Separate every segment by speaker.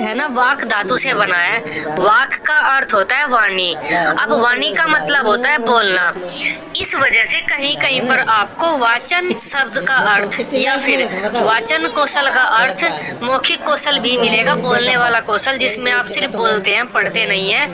Speaker 1: है ना वाक धातु से बना है। वाक का अर्थ होता है वाणी। अब वाणी का मतलब होता है बोलना। इस वजह से कहीं कहीं पर आपको वाचन शब्द का अर्थ या फिर वाचन कौशल का अर्थ मौखिक कौशल भी मिलेगा। बोलने वाला कौशल जिसमें आप सिर्फ बोलते हैं, पढ़ते नहीं है,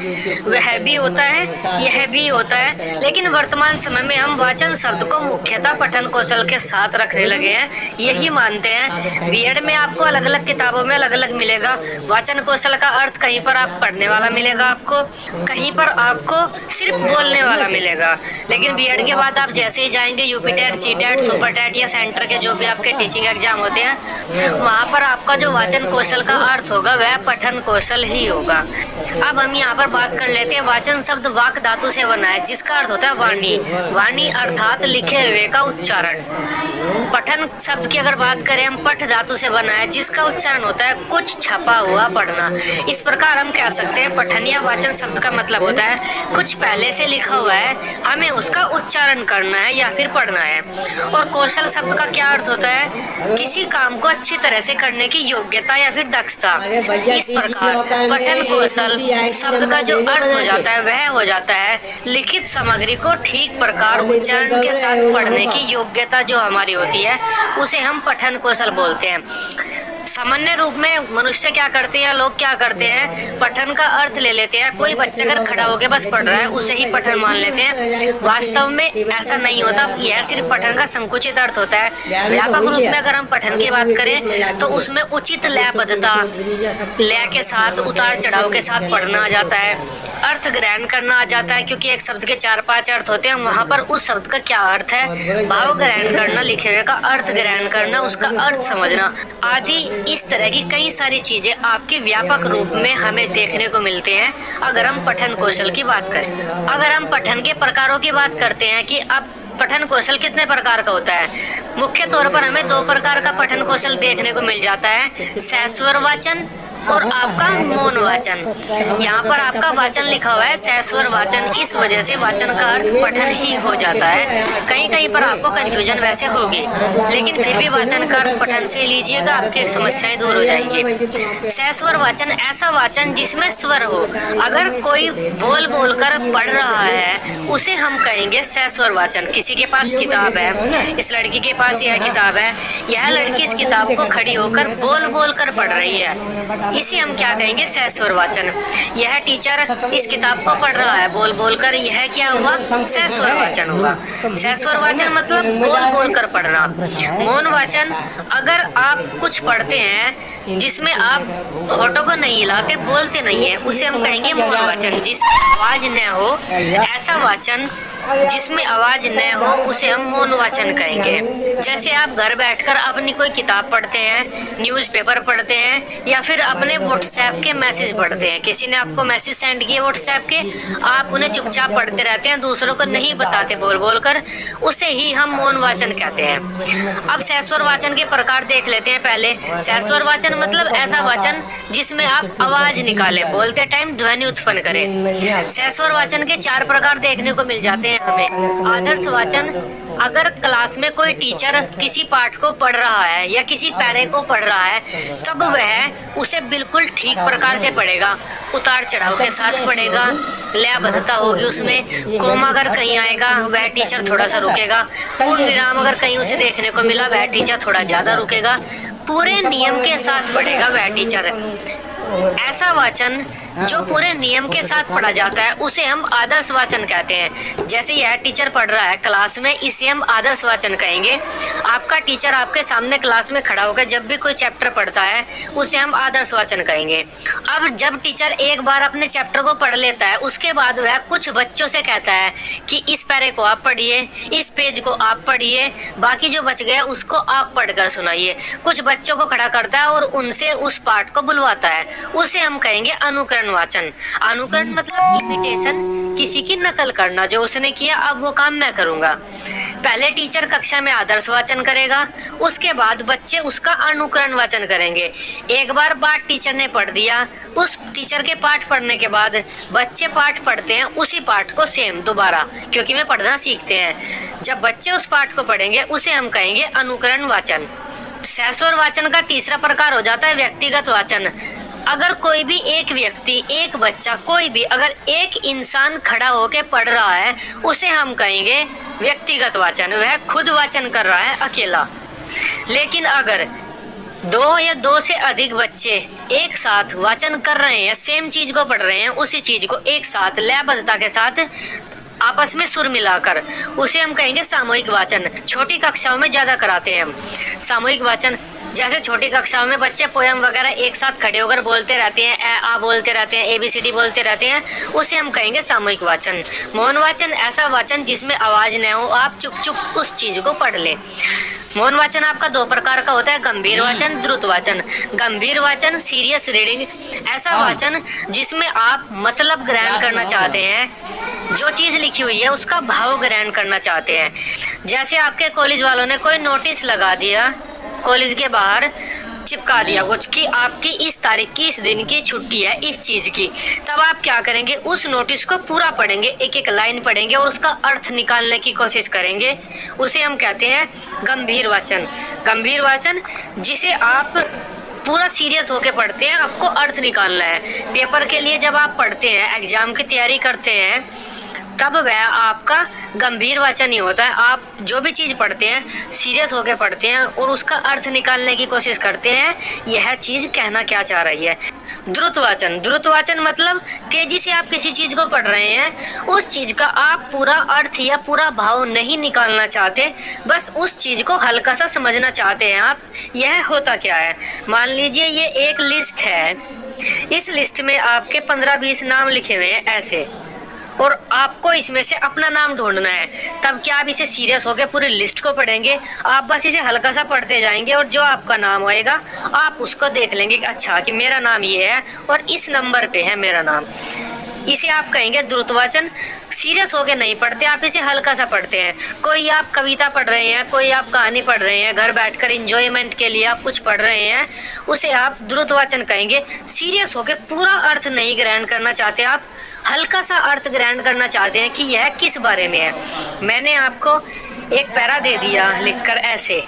Speaker 1: वह भी होता है, यह भी होता है। लेकिन वर्तमान समय में हम वाचन शब्द को मुख्यतः पठन कौशल के साथ रखने लगे हैं, यही मानते हैं। बीएड में आपको अलग अलग किताबों में अलग अलग मिलेगा। वाचन कौशल का अर्थ कहीं पर आप पढ़ने वाला मिलेगा, आपको कहीं पर आपको सिर्फ बोलने वाला मिलेगा। लेकिन बीएड के बाद आप जैसे ही जाएंगे UP TET, C TET, super TET या सेंटर के जो भी आपके टीचिंग एग्जाम होते हैं, वहाँ पर आपका जो वाचन कौशल का अर्थ होगा वह पठन कौशल ही होगा। अब हम यहाँ पर बात कर लेते हैं। वाचन शब्द वाक धातु से बना है जिसका अर्थ होता है वाणी। वाणी अर्थात लिखे हुए का उच्चारण। पठन शब्द की अगर बात करें हम, पठ धातु से बना है जिसका उच्चारण होता है कुछ छपा हुआ पढ़ना। इस प्रकार हम कह सकते हैं पठन या वाचन शब्द का मतलब होता है कुछ पहले से लिखा हुआ है, हमें उसका उच्चारण करना है या फिर पढ़ना है। और कौशल शब्द का क्या अर्थ होता है? किसी काम को अच्छी तरह से करने की योग्यता या फिर दक्षता। इस प्रकार पठन कौशल शब्द का जो अर्थ हो जाता है वह हो जाता है लिखित सामग्री को ठीक प्रकार उच्चारण के साथ पढ़ने की योग्यता जो हमारी होती है उसे हम पठन कौशल बोलते हैं। सामान्य रूप में मनुष्य क्या करते हैं, लोग क्या करते हैं, पठन का अर्थ ले लेते हैं। कोई बच्चा अगर खड़ा होकर बस पढ़ रहा है उसे ही पठन मान लेते हैं। वास्तव में ऐसा नहीं होता, यह सिर्फ पठन का संकुचित अर्थ होता है। व्यापक रूप में अगर हम पठन की बात करें तो उसमें उचित लयबद्धता, लय के साथ, उतार चढ़ाव के साथ पढ़ना आ जाता है, अर्थ ग्रहण करना आ जाता है। क्योंकि एक शब्द के 4-5 अर्थ होते हैं, वहाँ पर उस शब्द का क्या अर्थ है, भाव ग्रहण करना, लिखे हुए का अर्थ ग्रहण करना, उसका अर्थ समझना आदि। इस तरह की कई सारी चीजें आपके व्यापक रूप में हमें देखने को मिलते हैं अगर हम पठन कौशल की बात करें। अगर हम पठन के प्रकारों की बात करते हैं कि अब पठन कौशल कितने प्रकार का होता है, मुख्य तौर पर हमें 2 प्रकार का पठन कौशल देखने को मिल जाता है, सहस्वर वाचन और आपका मौन वाचन। यहाँ पर आपका वाचन लिखा हुआ है सहस्वर वाचन, इस वजह से वाचन का अर्थ पठन ही हो जाता है। कहीं कहीं पर आपको कंफ्यूजन वैसे होगी, लेकिन फिर भी वाचन का अर्थ पठन से लीजिएगा, आपकी समस्याएं दूर हो जाएंगी। सहस्वर वाचन ऐसा वाचन जिसमें स्वर हो। अगर कोई बोल बोल कर पढ़ रहा है उसे हम कहेंगे सहस्वर वाचन। किसी के पास किताब है, इस लड़की के पास यह किताब है, यह लड़की इस किताब को खड़ी होकर बोल बोल कर पढ़ रही है, इसे हम क्या कहेंगे, सहस्वर वाचन। यह टीचर इस किताब को पढ़ रहा है बोल बोल कर, यह क्या हुआ, सहस्वर वाचन हुआ। सहस्वर वाचन मतलब बोल बोल कर पढ़ना। मौन वाचन, अगर आप कुछ पढ़ते हैं जिसमें आप होठों को नहीं हिलाते, बोलते नहीं है, उसे हम कहेंगे मौन वाचन। जिसमें आवाज न हो ऐसा वाचन, जिसमें आवाज न हो उसे हम मौन वाचन कहेंगे। जैसे आप घर बैठकर अपनी कोई किताब पढ़ते हैं, न्यूज़पेपर पढ़ते हैं या फिर अपने व्हाट्सएप के मैसेज पढ़ते हैं, किसी ने आपको मैसेज सेंड किए व्हाट्सएप के, आप उन्हें चुपचाप पढ़ते रहते हैं, दूसरों को नहीं बताते बोल बोल कर, उसे ही हम मौन वाचन कहते हैं। अब सहस्वर वाचन के प्रकार देख लेते हैं। पहले सहस्वर वाचन मतलब ऐसा वाचन जिसमें आप आवाज निकाले, बोलते टाइम ध्वनि उत्पन्न करें। सहस्वर वाचन के 4 प्रकार देखने को मिल जाते हैं हमें। आदर्श वाचन, अगर क्लास में कोई टीचर किसी पाठ को पढ़ रहा है या किसी पैरे को पढ़ रहा है तब वह उसे बिल्कुल ठीक प्रकार से पढ़ेगा, उतार चढ़ाव के साथ पढ़ेगा, लयबद्धता होगी उसमें, कोमा अगर कहीं आएगा वह टीचर थोड़ा सा रुकेगा, पूर्ण विराम अगर कहीं उसे देखने को मिला वह टीचर थोड़ा ज्यादा रुकेगा, पूरे नियम के साथ पढ़ेगा वह टीचर। ऐसा वाचन जो पूरे नियम के साथ पढ़ा जाता है उसे हम आदर्श वाचन कहते हैं। जैसे यह टीचर पढ़ रहा है क्लास में, इसे हम आदर्श वाचन कहेंगे। आपका टीचर आपके सामने क्लास में खड़ा होकर जब भी कोई चैप्टर पढ़ता है उसे हम आदर्श वाचन कहेंगे। अब जब टीचर एक बार अपने चैप्टर को पढ़ लेता है उसके बाद वह कुछ बच्चों से कहता है कि इस पैरे को आप पढ़िए, इस पेज को आप पढ़िए, बाकी जो बच गया उसको आप पढ़कर सुनाइए। कुछ बच्चों को खड़ा करता है और उनसे उस पाठ को बुलवाता है, उसे हम कहेंगे अनुकरण वाचन। अनुकरण मतलब इमिटेशन, किसी की नकल करना, जो उसने किया अब वो काम मैं करूंगा। पहले टीचर कक्षा में आदर्श वाचन करेगा, उसके बाद बच्चे उसका अनुकरण वाचन करेंगे। एक बार पाठ टीचर ने पढ़ दिया, उस टीचर के पाठ पढ़ने के बाद बच्चे पाठ पढ़ते हैं उसी पाठ को सेम दोबारा, क्योंकि वे पढ़ना सीखते हैं। जब बच्चे उस पाठ को पढ़ेंगे उसे हम कहेंगे अनुकरण वाचन। सहस्वर वाचन का तीसरा प्रकार हो जाता है व्यक्तिगत वाचन। अगर कोई भी एक व्यक्ति, एक बच्चा, कोई भी अगर एक इंसान खड़ा होके पढ़ रहा है, उसे हम कहेंगे व्यक्तिगत वाचन, वह खुद वाचन कर रहा है अकेला। लेकिन अगर दो या दो से अधिक बच्चे एक साथ वाचन कर रहे हैं, सेम चीज को पढ़ रहे हैं, उसी चीज को एक साथ लयबद्धता के साथ आपस में सुर मिलाकर, उसे हम कहेंगे सामूहिक वाचन। छोटी कक्षाओं में ज्यादा कराते हैं हम सामूहिक वाचन। जैसे छोटी कक्षाओं में बच्चे पोयम वगैरह एक साथ खड़े होकर बोलते रहते हैं, ए आ बोलते रहते हैं, ABCD बोलते रहते हैं, उसे हम कहेंगे सामूहिक वाचन। मौन वाचन ऐसा वाचन जिसमें आवाज न हो, आप चुप चुप उस चीज को पढ़ ले। मौन वाचन आपका दो प्रकार का होता है, गंभीर वाचन, द्रुत वाचन। गंभीर वाचन सीरियस रीडिंग, ऐसा वाचन जिसमें आप मतलब ग्रहण करना चाहते हैं, जो चीज लिखी हुई है उसका भाव ग्रहण करना चाहते हैं। जैसे आपके कॉलेज वालों ने कोई नोटिस लगा दिया, कॉलेज के बाहर चिपका दिया कुछ कि आपकी इस तारीख की, इस दिन की छुट्टी है इस चीज की, तब आप क्या करेंगे, उस नोटिस को पूरा पढ़ेंगे, एक एक लाइन पढ़ेंगे और उसका अर्थ निकालने की कोशिश करेंगे। उसे हम कहते हैं गंभीर वाचन। गंभीर वाचन जिसे आप पूरा सीरियस होके पढ़ते हैं, आपको अर्थ निकालना है। पेपर के लिए जब आप पढ़ते हैं, एग्जाम की तैयारी करते हैं, तब वह आपका गंभीर वाचन ही होता है। आप जो भी चीज पढ़ते हैं सीरियस होकर पढ़ते हैं और उसका अर्थ निकालने की कोशिश करते हैं, यह चीज कहना क्या चाह रही है। द्रुत वाचन, द्रुत वाचन मतलब तेजी से आप किसी चीज को पढ़ रहे हैं, उस चीज का आप पूरा अर्थ या पूरा भाव नहीं निकालना चाहते, बस उस चीज को हल्का सा समझना चाहते हैं आप। यह होता क्या है, मान लीजिए ये एक लिस्ट है, इस लिस्ट में आपके 15-20 नाम लिखे हुए हैं ऐसे, और आपको इसमें से अपना नाम ढूंढना है। तब क्या आप इसे सीरियस होकर पूरी लिस्ट को पढ़ेंगे? आप बस इसे हल्का सा पढ़ते जाएंगे और जो आपका नाम आएगा आप उसको देख लेंगे कि अच्छा कि मेरा नाम ये है और इस नंबर पे है मेरा नाम। इसे आप कहेंगे द्रुतवाचन। सीरियस होकर नहीं पढ़ते, आप इसे हल्का सा पढ़ते हैं। कोई आप कविता पढ़ रहे हैं, कोई आप कहानी पढ़ रहे हैं, घर बैठकर एंजॉयमेंट के लिए आप कुछ पढ़ रहे हैं, उसे आप द्रुतवाचन कहेंगे। सीरियस होकर पूरा अर्थ नहीं ग्रहण करना चाहते, आप हल्का सा अर्थ ग्रहण करना चाहते हैं कि यह किस बारे में है। मैंने आपको एक पैरा दे दिया लिखकर, ऐसे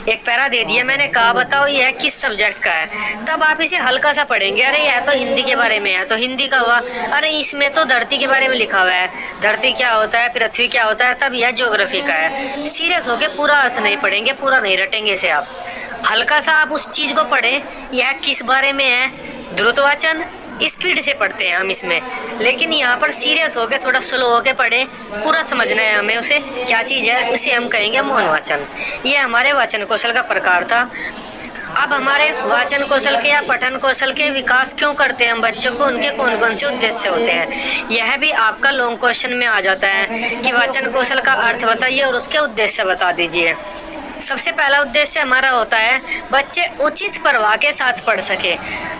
Speaker 1: एक पैरा दे दिया, मैंने कहा बताओ यह किस सब्जेक्ट का है, तब आप इसे हल्का सा पढ़ेंगे। अरे यह तो हिंदी के बारे में है, तो हिंदी का हुआ। अरे इसमें तो धरती के बारे में लिखा हुआ है, धरती क्या होता है, पृथ्वी क्या होता है, तब यह ज्योग्राफी का है। सीरियस होके पूरा अर्थ नहीं पढ़ेंगे, पूरा नहीं रटेंगे इसे आप। हल्का सा आप उस चीज को पढ़े, यह किस बारे में है। द्रुतवाचन स्पीड से पढ़ते हैं हम इसमें, लेकिन यहाँ पर सीरियस होके थोड़ा स्लो होके पढ़े, पूरा समझना है हमें उसे क्या चीज है, उसे हम कहेंगे मौन वाचन। ये हमारे वाचन कौशल का प्रकार था। अब हमारे वाचन कौशल के या पठन कौशल के विकास क्यों करते हैं हम बच्चों को, उनके कौन कौन से उद्देश्य होते हैं, यह भी आपका लॉन्ग क्वेश्चन में आ जाता है कि वाचन कौशल का अर्थ बताइए और उसके उद्देश्य बता दीजिए। सबसे पहला उद्देश्य हमारा होता है बच्चे उचित प्रवाह के साथ पढ़ सके।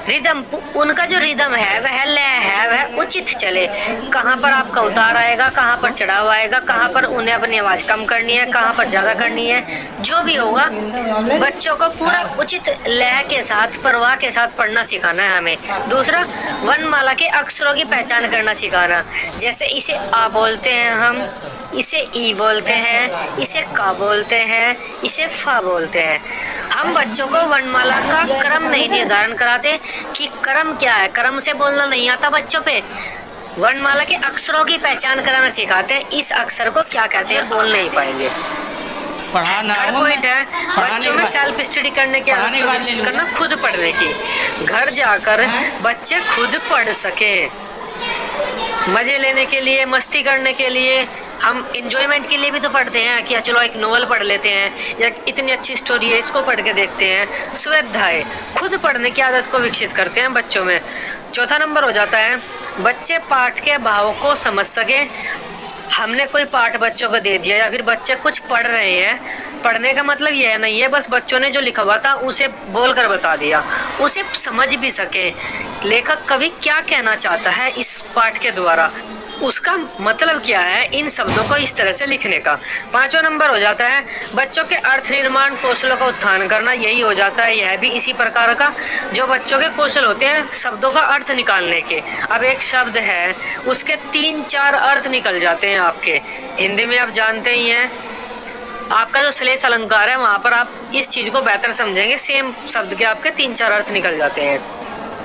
Speaker 1: रिदम, उनका जो रिदम है, वह लय है, वह उचित चले। कहाँ पर आपका उतार आएगा, कहाँ पर चढ़ाव आएगा, कहाँ पर उन्हें अपनी आवाज कम करनी है, कहाँ पर ज्यादा करनी है, जो भी होगा बच्चों को पूरा उचित लय के साथ, प्रवाह के साथ पढ़ना सिखाना है हमें। दूसरा, वर्णमाला के अक्षरों की पहचान करना सिखाना। जैसे इसे आ बोलते हैं हम, इसे ई बोलते हैं, इसे का बोलते हैं, इसे फा बोलते हैं। हम बच्चों को वर्णमाला का क्रम नहीं निर्धारण कराते कि क्रम क्या है, क्रम से बोलना नहीं आता बच्चों पे। वर्णमाला के अक्षरों की पहचान कराना सिखाते हैं, इस अक्षर को क्या कहते हैं बोल नहीं पाएंगे। थर्ड पॉइंट है बच्चों में सेल्फ स्टडी करने की आदत विकसित करना, खुद पढ़ने की। घर जाकर बच्चे खुद पढ़ सके, मजे लेने के लिए, मस्ती करने के लिए, हम इंजॉयमेंट के लिए भी तो पढ़ते हैं कि चलो एक नोवेल पढ़ लेते हैं या इतनी अच्छी स्टोरी है इसको पढ़ के देखते हैं। स्वाध्याय, खुद पढ़ने की आदत को विकसित करते हैं बच्चों में। चौथा नंबर हो जाता है बच्चे पाठ के भाव को समझ सके। हमने कोई पाठ बच्चों को दे दिया या फिर बच्चे कुछ पढ़ रहे हैं, पढ़ने का मतलब यह नहीं है बस बच्चों ने जो लिखा हुआ था उसे बोलकर बता दिया, उसे समझ भी सके लेखक कवि क्या कहना चाहता है इस पाठ के द्वारा, उसका मतलब क्या है, इन शब्दों को इस तरह से लिखने का। पांचवा नंबर हो जाता है बच्चों के अर्थ निर्माण कौशलों का उत्थान करना। यही हो जाता है, यह भी इसी प्रकार का जो बच्चों के कौशल होते हैं शब्दों का अर्थ निकालने के। अब एक शब्द है उसके 3-4 अर्थ निकल जाते हैं आपके। हिंदी में आप जानते ही हैं, आपका जो श्लेष अलंकार है वहां पर आप इस चीज को बेहतर समझेंगे, सेम शब्द के आपके 3-4 अर्थ निकल जाते हैं।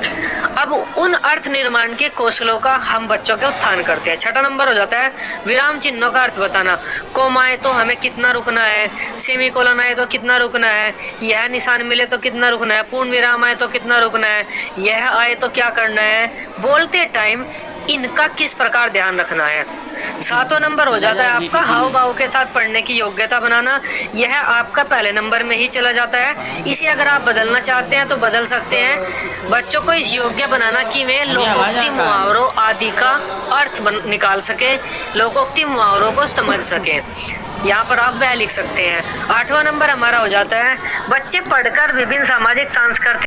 Speaker 1: अब उन अर्थ निर्माण के कौशलों का हम बच्चों के उत्थान करते हैं। छठा नंबर हो जाता है विराम चिन्हों का अर्थ बताना। कोमा आए तो हमें कितना रुकना है, सेमीकोलन आए तो कितना रुकना है, यह निशान मिले तो कितना रुकना है, पूर्ण विराम आए तो कितना रुकना है, यह आए तो क्या करना है, बोलते टाइम इनका किस प्रकार ध्यान रखना है। सातवां नंबर हो जाता है आपका हाव भाव के साथ पढ़ने की योग्यता बनाना। यह आपका पहले नंबर में ही चला जाता है। इसे अगर आप बदलना चाहते हैं तो बदल सकते हैं। बच्चों को इस योग्य बनाना कि वे लोकोक्ति मुहावरों आदि का अर्थ निकाल सके, लोकोक्ति मुहावरों को समझ सके। यहाँ पर आप वह लिख सकते हैं। आठवां नंबर हमारा हो जाता है बच्चे पढ़कर विभिन्न सामाजिक सांस्कृतिक